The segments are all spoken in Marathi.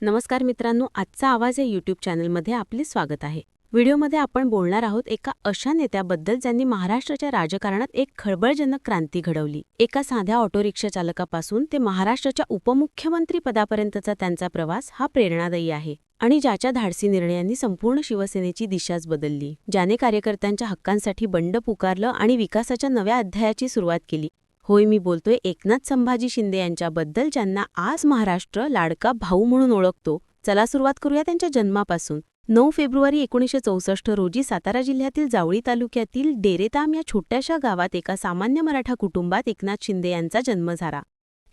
नमस्कार मित्रांनो, आजचा आवाज या यूट्यूब चॅनलमध्ये आपले स्वागत आहे. व्हिडिओमध्ये आपण बोलणार आहोत एका अशा नेत्याबद्दल ज्यांनी महाराष्ट्राच्या राजकारणात एक खळबळजनक क्रांती घडवली. एका साध्या ऑटो रिक्षा चालकापासून ते महाराष्ट्राच्या उपमुख्यमंत्री पदापर्यंतचा त्यांचा प्रवास हा प्रेरणादायी आहे. आणि ज्याच्या धाडसी निर्णयांनी संपूर्ण शिवसेनेची दिशाच बदलली, ज्याने कार्यकर्त्यांच्या हक्कांसाठी बंड पुकारलं आणि विकासाच्या नव्या अध्यायाची सुरुवात केली. होय, मी बोलतोय एकनाथ संभाजी शिंदे यांच्याबद्दल, ज्यांना आज महाराष्ट्र लाडका भाऊ म्हणून ओळखतो. चला सुरुवात करूया त्यांच्या जन्मापासून. 9 फेब्रुवारी 1964 रोजी सातारा जिल्ह्यातील जावळी तालुक्यातील डेरेताम या छोट्याशा गावात एका सामान्य मराठा कुटुंबात एकनाथ शिंदे यांचा जन्म झाला.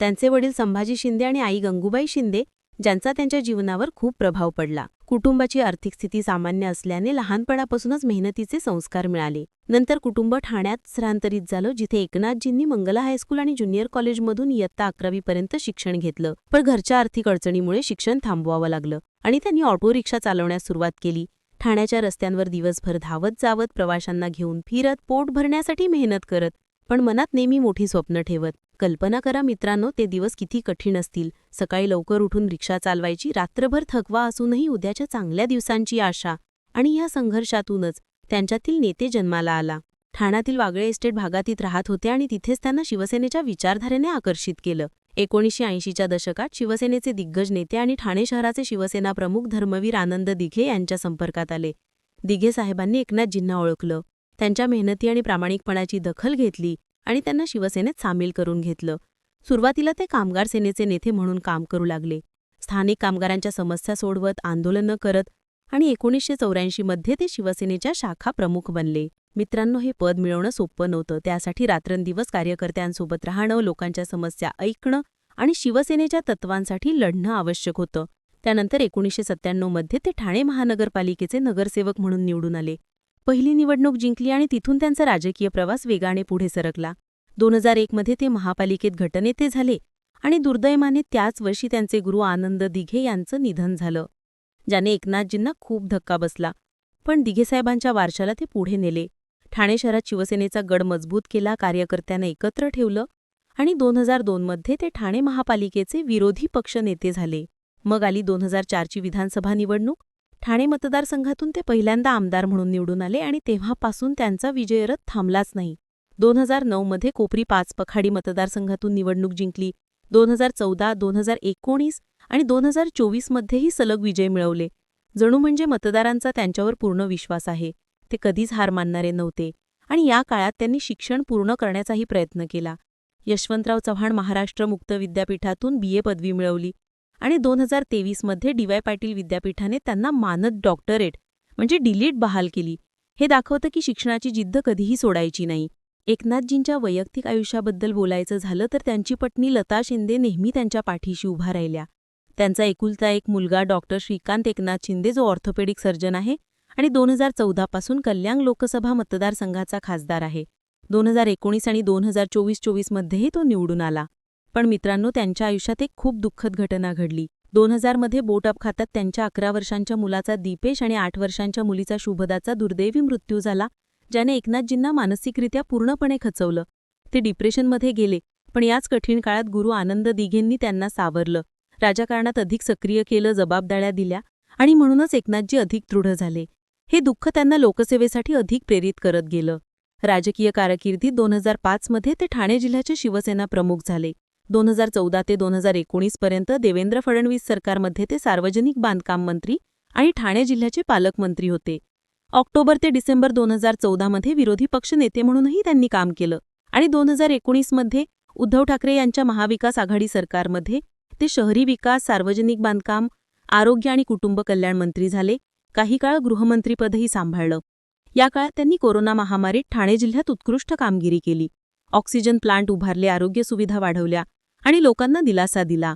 त्यांचे वडील संभाजी शिंदे आणि आई गंगूबाई शिंदे, ज्यांचा त्यांच्या जीवनावर खूप प्रभाव पडला. कुटुंबाची आर्थिक स्थिती सामान्य असल्याने लहानपणापासूनच मेहनतीचे संस्कार मिळाले. नंतर कुटुंब ठाण्यात स्थलांतरित झालं, जिथे एकनाथजींनी मंगला हायस्कूल आणि ज्युनियर कॉलेजमधून इयत्ता 11वी पर्यंत शिक्षण घेतलं. पण घरच्या आर्थिक अडचणीमुळे शिक्षण थांबवावं लागलं आणि त्यांनी ऑटो रिक्षा चालवण्यास सुरुवात केली. ठाण्याच्या रस्त्यांवर दिवसभर धावत जावत, प्रवाशांना घेऊन फिरत, पोट भरण्यासाठी मेहनत करत, पण मनात नेहमी मोठी स्वप्न ठेवत. कल्पना करा मित्रांनो, ते दिवस किती कठीण असतील. सकाळी लवकर उठून रिक्षा चालवायची, रात्रभर थकवा असूनही उद्याच्या चांगल्या दिवसांची आशा. आणि या संघर्षातूनच त्यांच्यातील नेते जन्माला आला. ठाण्यातील वागळे एस्टेट भागातीत राहत होते आणि तिथेच त्यांना शिवसेनेच्या विचारधारेने आकर्षित केलं. 1980च्या दशकात शिवसेनेचे दिग्गज नेते आणि ठाणे शहराचे शिवसेना प्रमुख धर्मवीर आनंद दिघे यांच्या संपर्कात आले. दिघे साहेबांनी एकनाथजींना ओळखलं, त्यांच्या मेहनती आणि प्रामाणिकपणाची दखल घेतली आणि त्यांना शिवसेनेत सामील करून घेतलं. सुरुवातीला ते कामगार सेनेचे नेते म्हणून काम करू लागले. स्थानिक कामगारांच्या समस्या सोडवत, आंदोलनं करत आणि 1984मध्ये ते शिवसेनेच्या शाखा प्रमुख बनले. मित्रांनो, हे पद मिळवणं सोपं नव्हतं. त्यासाठी रात्रंदिवस कार्यकर्त्यांसोबत राहणं, लोकांच्या समस्या ऐकणं आणि शिवसेनेच्या तत्वांसाठी लढणं आवश्यक होतं. त्यानंतर 1997मध्ये ते ठाणे महानगरपालिकेचे नगरसेवक म्हणून निवडून आले. पहिली निवडणूक जिंकली आणि तिथून त्यांचा राजकीय प्रवास वेगाने पुढे सरकला. 2001मध्ये ते महापालिकेत गटनेते झाले आणि दुर्दैवाने त्याच वर्षी त्यांचे गुरु आनंद दिघे यांचं निधन झालं, ज्याने एकनाथजींना खूप धक्का बसला. पण दिघेसाहेबांच्या वारशाला ते पुढे नेले. ठाणे शहरात शिवसेनेचा गड मजबूत केला, कार्यकर्त्यांना एकत्र ठेवलं आणि 2002मध्ये ते ठाणे महापालिकेचे विरोधी पक्ष नेते झाले. मग आली 2004ची विधानसभा निवडणूक. ठाणे मतदारसंघातून ते पहिल्यांदा आमदार म्हणून निवडून आले आणि तेव्हापासून त्यांचा विजयरथ थांबलाच नाही. 2009मध्ये कोपरी 5 पखाडी मतदारसंघातून निवडणूक जिंकली. 2014, 2019 आणि 2024मध्येही सलग विजय मिळवले. जणू म्हणजे मतदारांचा त्यांच्यावर पूर्ण विश्वास आहे. ते कधीच हार मानणारे नव्हते आणि या काळात त्यांनी शिक्षण पूर्ण करण्याचाही प्रयत्न केला. यशवंतराव चव्हाण महाराष्ट्र मुक्त विद्यापीठातून BA पदवी मिळवली आणि 2023मध्ये DY पाटील विद्यापीठाने त्यांना मानद डॉक्टरेट म्हणजे DLiT बहाल केली. हे दाखवतं की शिक्षणाची जिद्द कधीही सोडायची नाही. एकनाथजींच्या वैयक्तिक आयुष्याबद्दल बोलायचं झालं तर त्यांची पत्नी लता शिंदे नेहमी त्यांच्या पाठीशी उभा राहिल्या. त्यांचा एकुलता एक मुलगा डॉक्टर श्रीकांत एकनाथ शिंदे, जो ऑर्थोपेडिक सर्जन आहे आणि 2014पासून कल्याण लोकसभा मतदारसंघाचा खासदार आहे. 2019 आणि 2024मध्येही तो निवडून आला. पण मित्रांनो, त्यांच्या आयुष्यात एक खूप दुःखद घटना घडली. 2000मध्ये बोट अपघातात त्यांच्या 11 वर्षांच्या मुलाचा दीपेश आणि 8 वर्षांच्या मुलीचा शुभदाचा दुर्दैवी मृत्यू झाला, ज्याने एकनाथजींना मानसिकरित्या पूर्णपणे खचवलं. ते डिप्रेशनमध्ये गेले. पण याच कठीण काळात गुरु आनंद दिघेंनी त्यांना सावरलं, राजकारणात अधिक सक्रिय केलं, जबाबदाऱ्या दिल्या आणि म्हणूनच एकनाथजी अधिक दृढ झाले. हे दुःख त्यांना लोकसेवेसाठी अधिक प्रेरित करत गेलं. राजकीय कारकिर्दीत 2005मध्ये ते ठाणे जिल्ह्याचे शिवसेना प्रमुख झाले. 2014 ते 2019 पर्यंत देवेंद्र फडणवीस सरकारमध्ये ते सार्वजनिक बांधकाम मंत्री आणि ठाणे जिल्ह्याचे पालकमंत्री होते. ऑक्टोबर ते डिसेंबर 2014मध्ये विरोधी पक्ष नेते म्हणूनही त्यांनी काम केलं आणि 2019मध्ये उद्धव ठाकरे यांच्या महाविकास आघाडी सरकारमध्ये ते शहरी विकास, सार्वजनिक बांधकाम, आरोग्य आणि कुटुंब कल्याण मंत्री झाले. काही काळ गृहमंत्रीपदही सांभाळलं. या काळात त्यांनी कोरोना महामारीत ठाणे जिल्ह्यात उत्कृष्ट कामगिरी केली. ऑक्सिजन प्लांट उभारले, आरोग्य सुविधा वाढवल्या आणि लोकांना दिलासा दिला.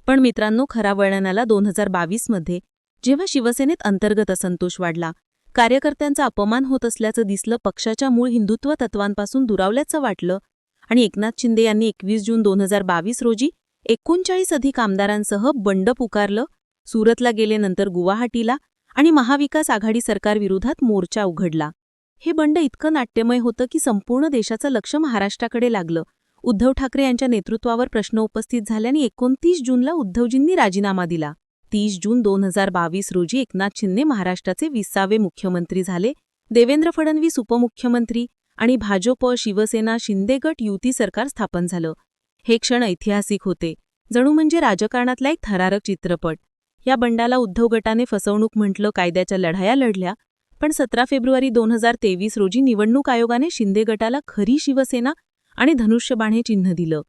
पण मित्रांनो, खरा वळण आला 2022मध्ये, जेव्हा शिवसेनेत अंतर्गत असंतोष वाढला. कार्यकर्त्यांचा अपमान होत असल्याचं दिसलं, पक्षाच्या मूळ हिंदुत्व तत्वांपासून दुरावल्याचं वाटलं आणि एकनाथ शिंदे यांनी 21 जून 2022 रोजी 39 अधिक आमदारांसह बंड पुकारलं. सुरतला गेले, नंतर गुवाहाटीला आणि महाविकास आघाडी सरकारविरोधात मोर्चा उघडला. हे बंड इतकं नाट्यमय होतं की संपूर्ण देशाचं लक्ष महाराष्ट्राकडे लागलं. उद्धव ठाकरे यांच्या नेतृत्वावर प्रश्न उपस्थित झाल्याने 29 जूनला उद्धवजींनी राजीनामा दिला. 30 जून 2022 रोजी एकनाथ शिंदे महाराष्ट्राचे 20वे मुख्यमंत्री झाले. देवेंद्र फडणवीस उपमुख्यमंत्री आणि भाजप, शिवसेना, शिंदे गट युती सरकार स्थापन झालं. हे क्षण ऐतिहासिक होते, जणू म्हणजे राजकारणातला एक थरारक चित्रपट. या बंडाला उद्धव गटाने फसवणूक म्हटलं, कायद्याच्या लढाया लढल्या. पण 17 फेब्रुवारी 2023 रोजी निवडणूक आयोगाने शिंदे गटाला खरी शिवसेना आणि धनुष्यबाण हे चिन्ह दिलं.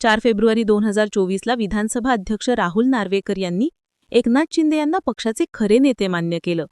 4 फेब्रुवारी 2024ला विधानसभा अध्यक्ष राहुल नार्वेकर यांनी एकनाथ शिंदे यांना पक्षाचे खरे नेते मान्य केलं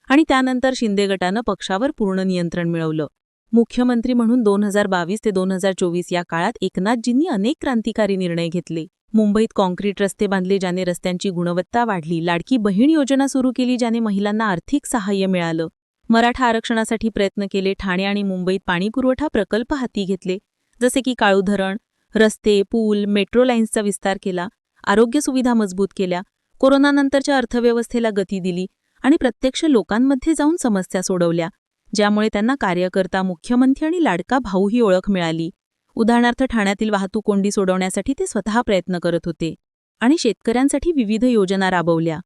आणि त्यानंतर शिंदे गटानं पक्षावर पूर्ण नियंत्रण मिळवलं. मुख्यमंत्री म्हणून 2022 ते 2024 या काळात एकनाथजींनी अनेक क्रांतिकारी निर्णय घेतले. मुंबईत कॉन्क्रीट रस्ते बांधले, ज्याने रस्त्यांची गुणवत्ता वाढली. लाडकी बहीण योजना सुरू केली, ज्याने महिलांना आर्थिक सहाय्य मिळालं. मराठा आरक्षणासाठी प्रयत्न केले. ठाणे आणि मुंबईत पाणीपुरवठा प्रकल्प हाती घेतले, जसे की काळू धरण, रस्ते, पूल, मेट्रो लाईन्सचा विस्तार केला. आरोग्य सुविधा मजबूत केल्या. कोरोनानंतरच्या अर्थव्यवस्थेला गती दिली आणि प्रत्यक्ष लोकांमध्ये जाऊन समस्या सोडवल्या, ज्यामुळे त्यांना कार्यकर्ता, मुख्यमंत्री आणि लाडका भाऊ ही ओळख मिळाली. उदाहरणार्थ, ठाण्यातील वाहतूक कोंडी सोडवण्यासाठी ते स्वतः प्रयत्न करत होते आणि शेतकऱ्यांसाठी विविध योजना राबवल्या.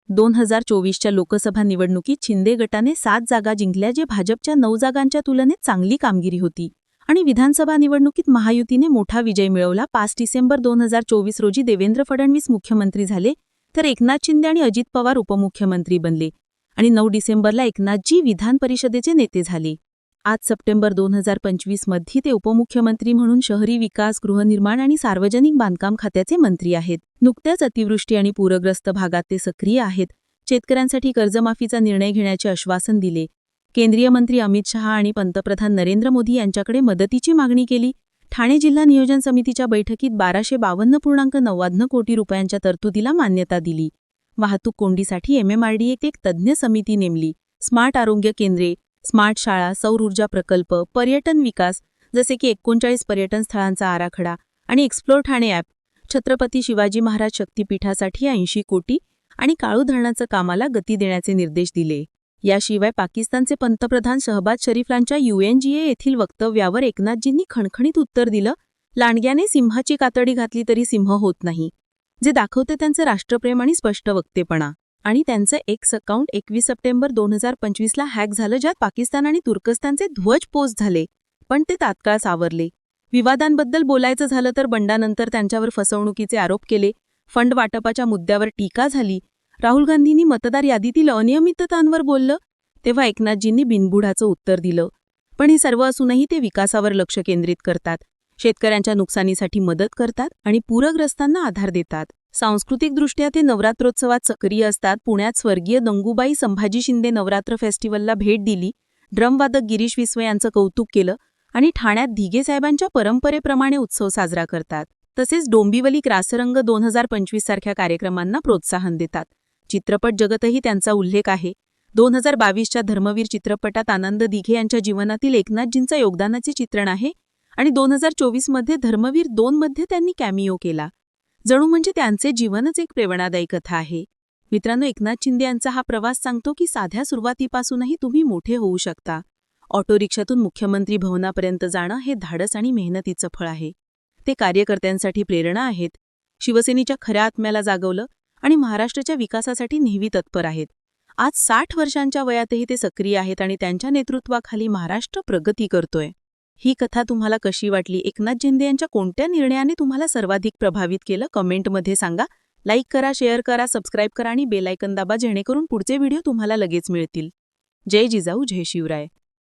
2024च्या लोकसभा निवडणुकीत शिंदे गटाने 7 जागा जिंकल्या, जे भाजपच्या 9 जागांच्या तुलनेत चांगली कामगिरी होती. आणि विधानसभा निवडणुकीत महायुतीने मोठा विजय मिळवला. 5 डिसेंबर 2024 रोजी देवेंद्र फडणवीस मुख्यमंत्री झाले, तर एकनाथ शिंदे आणि अजित पवार उपमुख्यमंत्री बनले. आणि 9 डिसेंबरला एकनाथजी विधान परिषदेचे नेते झाले. आज सप्टेंबर 2025 मध्ये ते उपमुख्यमंत्री म्हणून शहरी विकास, गृहनिर्माण आणि सार्वजनिक बांधकाम खात्याचे मंत्री आहेत. नुकत्याच अतिवृष्टी आणि पूरग्रस्त भागात ते सक्रिय आहेत. शेतकऱ्यांसाठी कर्जमाफीचा निर्णय घेण्याचे आश्वासन दिले. केंद्रीय मंत्री अमित शहा आणि पंतप्रधान नरेंद्र मोदी यांच्याकडे मदतीची मागणी केली. ठाणे जिल्हा नियोजन समितीच्या बैठकीत 1252.99 कोटी रुपयांच्या तरतुदीला मान्यता दिली. वाहतूक कोंडीसाठी MMRDA एक तज्ज्ञ समिती नेमली. स्मार्ट आरोग्य केंद्रे, स्मार्ट शाळा, सौर ऊर्जा प्रकल्प, पर्यटन विकास, जसे की 39 पर्यटन स्थळांचा आराखडा आणि एक्सप्लोर ठाणे ॲप, छत्रपती शिवाजी महाराज शक्तिपीठासाठी 80 कोटी आणि काळू धरणाचं कामाला गती देण्याचे निर्देश दिले. याशिवाय पाकिस्तानचे पंतप्रधान शहबाज शरीफांच्या UNGA येथील वक्तव्यावर एकनाथजींनी खणखणीत उत्तर दिलं. लांडग्याने सिंहाची कातडी घातली तरी सिंह होत नाही, जे दाखवते त्यांचं राष्ट्रप्रेम आणि स्पष्ट वक्तेपणा. आणि त्यांचं एक्स अकाउंट 21 सप्टेंबर 2025ला हॅक झालं, ज्यात पाकिस्तान आणि तुर्कस्तानचे ध्वज पोस्ट झाले, पण ते तात्काळ सावरले. विवादांबद्दल बोलायचं झालं तर बंडानंतर त्यांच्यावर फसवणुकीचे आरोप केले. फंड वाटपाच्या मुद्द्यावर टीका झाली. राहुल गांधींनी मतदार यादीतील अनियमिततांवर बोललं, तेव्हा एकनाथजींनी बिनबुडाचं उत्तर दिलं. पण हे सर्व असूनही ते विकासावर लक्ष केंद्रित करतात, शेतकऱ्यांच्या नुकसानीसाठी मदत करतात आणि पूरग्रस्तांना आधार देतात. सांस्कृतिकदृष्ट्या ते नवरात्रोत्सवात सक्रिय असतात. पुण्यात स्वर्गीय दंगूबाई संभाजी शिंदे नवरात्र फेस्टिवलला भेट दिली. ड्रमवादक गिरीश विस्वे यांचं कौतुक केलं आणि ठाण्यात धिगे साहेबांच्या परंपरेप्रमाणे उत्सव साजरा करतात. तसेच डोंबिवली रासरंग 2025 सारख्या कार्यक्रमांना प्रोत्साहन देतात. चित्रपट जगतही त्यांचा उल्लेख आहे. 2022च्या धर्मवीर चित्रपटात आनंद दिघे यांच्या जीवनातील एकनाथजींच्या योगदानाचे चित्रण आहे आणि 2024 मध्ये धर्मवीर 2 मध्ये त्यांनी कॅमिओ केला. जणू म्हणजे त्यांचे जीवनच एक प्रेरणादायी कथा आहे. मित्रांनो, एकनाथ शिंदे यांचा हा प्रवास सांगतो की साध्या सुरुवातीपासूनही तुम्ही मोठे होऊ शकता. ऑटो रिक्षातून मुख्यमंत्री भवनापर्यंत जाणं हे धाडस आणि मेहनतीचं फळ आहे. ते कार्यकर्त्यांसाठी प्रेरणा आहेत, शिवसेनेच्या खऱ्या आत्म्याला जागवलं आणि महाराष्ट्राच्या विकासासाठी नेहमी तत्पर आहेत. आज 60 वर्षांच्या वयातही ते सक्रिय आहेत आणि त्यांच्या नेतृत्वाखाली महाराष्ट्र प्रगती करतोय. ही कथा तुम्हाला कशी वाटली? एकनाथ शिंदे यांच्या कोणत्या निर्णयाने तुम्हाला सर्वाधिक प्रभावित केलं? कमेंटमध्ये सांगा. लाईक करा, शेअर करा, सबस्क्राईब करा आणि बेल आयकॉन दाबा, जेणेकरून पुढचे व्हिडिओ तुम्हाला लगेच मिळतील. जय जिजाऊ, जय शिवराय.